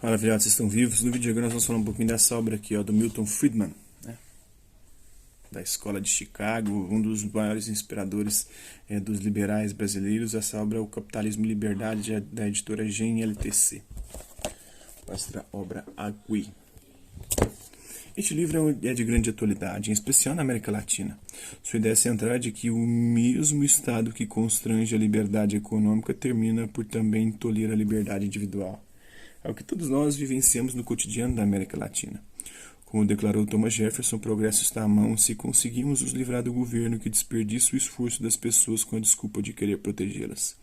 Fala, filhotes, vocês estão vivos? No vídeo de agora nós vamos falar um pouquinho dessa obra aqui, ó, do Milton Friedman, né? Da escola de Chicago, um dos maiores inspiradores dos liberais brasileiros. Essa obra é o Capitalismo e Liberdade, da editora GNLTC. Pastra obra Agui. Este livro é de grande atualidade, em especial na América Latina. Sua ideia central é de que o mesmo Estado que constrange a liberdade econômica termina por também tolir a liberdade individual. É o que todos nós vivenciamos no cotidiano da América Latina. Como declarou Thomas Jefferson, o progresso está à mão se conseguirmos nos livrar do governo que desperdiça o esforço das pessoas com a desculpa de querer protegê-las.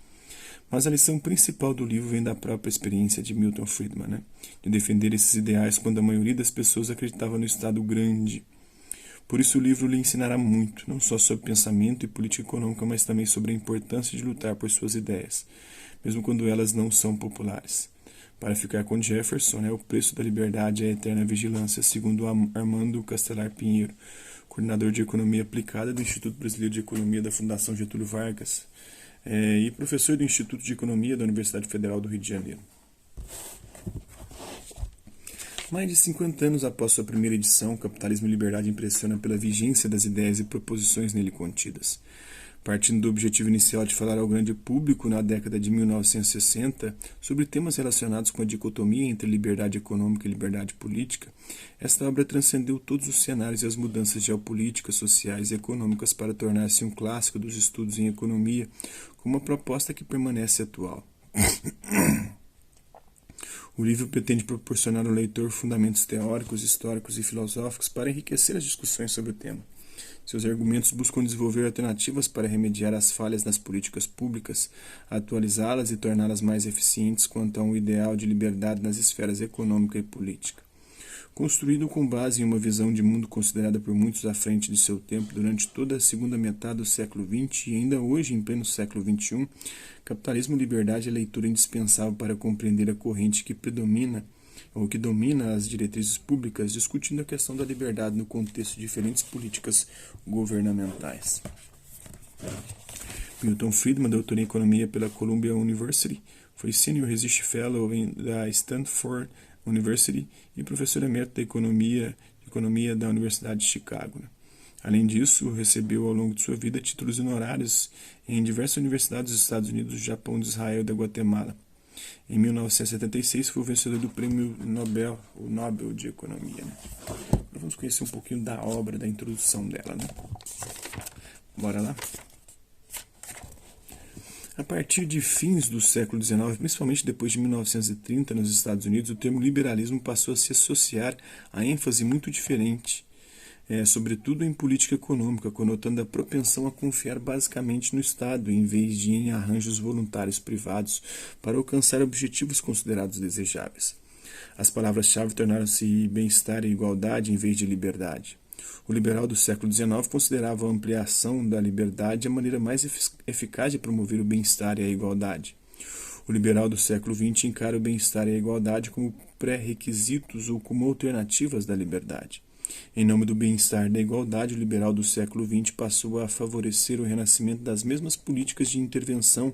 Mas a lição principal do livro vem da própria experiência de Milton Friedman, né? De defender esses ideais quando a maioria das pessoas acreditava no Estado grande. Por isso o livro lhe ensinará muito, não só sobre pensamento e política econômica, mas também sobre a importância de lutar por suas ideias, mesmo quando elas não são populares. Para ficar com Jefferson, o preço da liberdade é a eterna vigilância, segundo Armando Castelar Pinheiro, coordenador de Economia Aplicada do Instituto Brasileiro de Economia da Fundação Getúlio Vargas e professor do Instituto de Economia da Universidade Federal do Rio de Janeiro. Mais de 50 anos após sua primeira edição, Capitalismo e Liberdade impressiona pela vigência das ideias e proposições nele contidas. Partindo do objetivo inicial de falar ao grande público na década de 1960 sobre temas relacionados com a dicotomia entre liberdade econômica e liberdade política, esta obra transcendeu todos os cenários e as mudanças geopolíticas, sociais e econômicas para tornar-se um clássico dos estudos em economia, com uma proposta que permanece atual. O livro pretende proporcionar ao leitor fundamentos teóricos, históricos e filosóficos para enriquecer as discussões sobre o tema. Seus argumentos buscam desenvolver alternativas para remediar as falhas das políticas públicas, atualizá-las e torná-las mais eficientes quanto a um ideal de liberdade nas esferas econômica e política. Construído com base em uma visão de mundo considerada por muitos à frente de seu tempo durante toda a segunda metade do século XX e ainda hoje em pleno século XXI, Capitalismo e Liberdade é leitura indispensável para compreender a corrente que predomina ou que domina as diretrizes públicas, discutindo a questão da liberdade no contexto de diferentes políticas governamentais. Milton Friedman, doutor em economia pela Columbia University, foi Senior Research Fellow da Stanford University e professor emérito de economia da Universidade de Chicago. Além disso, recebeu ao longo de sua vida títulos honorários em diversas universidades dos Estados Unidos, do Japão, de Israel e da Guatemala. Em 1976 foi o vencedor do Prêmio Nobel, o Nobel de Economia. Agora vamos conhecer um pouquinho da obra, da introdução dela. Bora lá? A partir de fins do século XIX, principalmente depois de 1930 nos Estados Unidos, o termo liberalismo passou a se associar a ênfase muito diferente, sobretudo em política econômica, conotando a propensão a confiar basicamente no Estado, em vez de em arranjos voluntários privados para alcançar objetivos considerados desejáveis. As palavras-chave tornaram-se bem-estar e igualdade em vez de liberdade. O liberal do século XIX considerava a ampliação da liberdade a maneira mais eficaz de promover o bem-estar e a igualdade. O liberal do século XX encara o bem-estar e a igualdade como pré-requisitos ou como alternativas da liberdade. Em nome do bem-estar e da igualdade, o liberal do século XX passou a favorecer o renascimento das mesmas políticas de intervenção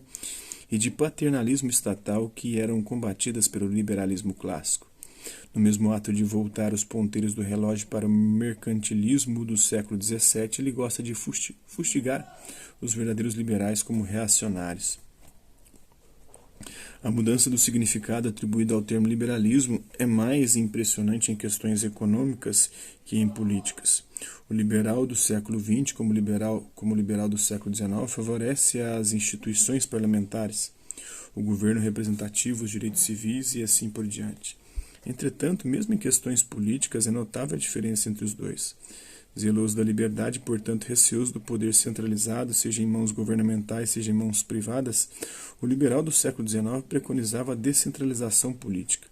e de paternalismo estatal que eram combatidas pelo liberalismo clássico. No mesmo ato de voltar os ponteiros do relógio para o mercantilismo do século XVII, ele gosta de fustigar os verdadeiros liberais como reacionários. A mudança do significado atribuído ao termo liberalismo é mais impressionante em questões econômicas que em políticas. O liberal do século XX, como liberal do século XIX, favorece as instituições parlamentares, o governo representativo, os direitos civis e assim por diante. Entretanto, mesmo em questões políticas, é notável a diferença entre os dois. Zeloso da liberdade, portanto receoso do poder centralizado, seja em mãos governamentais, seja em mãos privadas, o liberal do século XIX preconizava a descentralização política.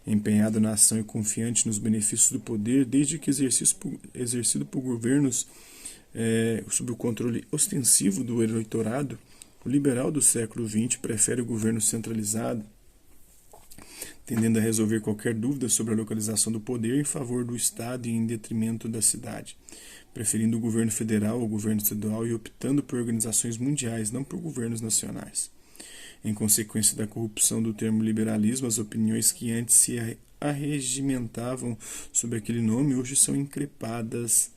Empenhado na ação e confiante nos benefícios do poder, desde que exercido por governos sob o controle ostensivo do eleitorado, o liberal do século XX prefere o governo centralizado, tendendo a resolver qualquer dúvida sobre a localização do poder em favor do Estado e em detrimento da cidade, preferindo o governo federal ao governo estadual e optando por organizações mundiais, não por governos nacionais. Em consequência da corrupção do termo liberalismo, as opiniões que antes se arregimentavam sob aquele nome hoje são increpadas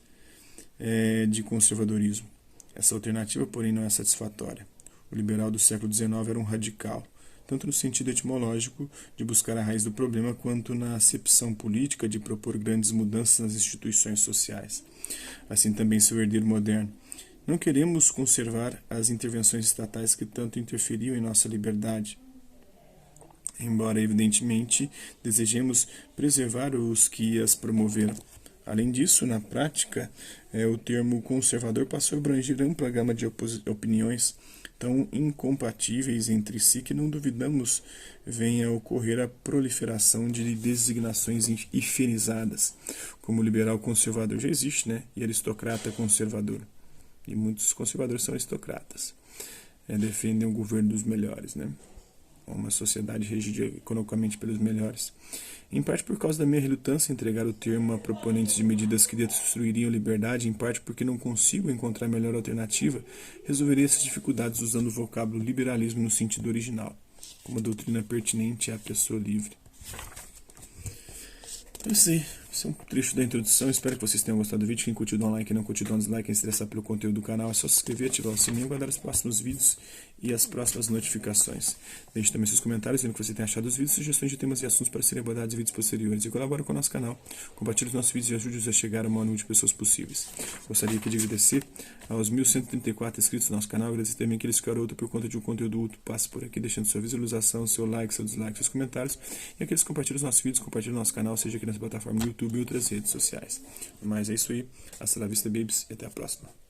de conservadorismo. Essa alternativa, porém, não é satisfatória. O liberal do século XIX era um radical, tanto no sentido etimológico de buscar a raiz do problema, quanto na acepção política de propor grandes mudanças nas instituições sociais. Assim também seu herdeiro moderno. Não queremos conservar as intervenções estatais que tanto interferiam em nossa liberdade, embora evidentemente desejemos preservar os que as promoveram. Além disso, na prática, o termo conservador passou a abranger ampla gama de opiniões tão incompatíveis entre si que não duvidamos venha a ocorrer a proliferação de designações hifenizadas, como liberal conservador já existe, né? E aristocrata conservador. E muitos conservadores são aristocratas. Defendem o governo dos melhores, né? Uma sociedade regida economicamente pelos melhores. Em parte por causa da minha relutância em entregar o termo a proponentes de medidas que destruiriam a liberdade, em parte porque não consigo encontrar melhor alternativa, resolverei essas dificuldades usando o vocábulo liberalismo no sentido original, como doutrina pertinente à pessoa livre. Então, esse é um trecho da introdução. Espero que vocês tenham gostado do vídeo. Quem curtiu, dá um like. Quem não curtiu, dá um dislike. Quem se interessar pelo conteúdo do canal é só se inscrever, ativar o sininho, aguardar os próximos vídeos e as próximas notificações. Deixe também seus comentários, dizendo o que você tem achado dos vídeos, sugestões de temas e assuntos para serem abordados em vídeos posteriores. E colabore com o nosso canal. Compartilhe os nossos vídeos e ajude-nos a chegar ao maior número de pessoas possíveis. Gostaria aqui de agradecer aos 1.134 inscritos no nosso canal. Agradecer também aqueles que garoto por conta de um conteúdo útil. Passe por aqui deixando sua visualização, seu like, seu dislike, seus comentários. E aqueles que compartilham os nossos vídeos, compartilham o nosso canal, seja aqui nessa plataforma do YouTube e outras redes sociais. Mas é isso aí. Hasta la vista, babies, e até a próxima.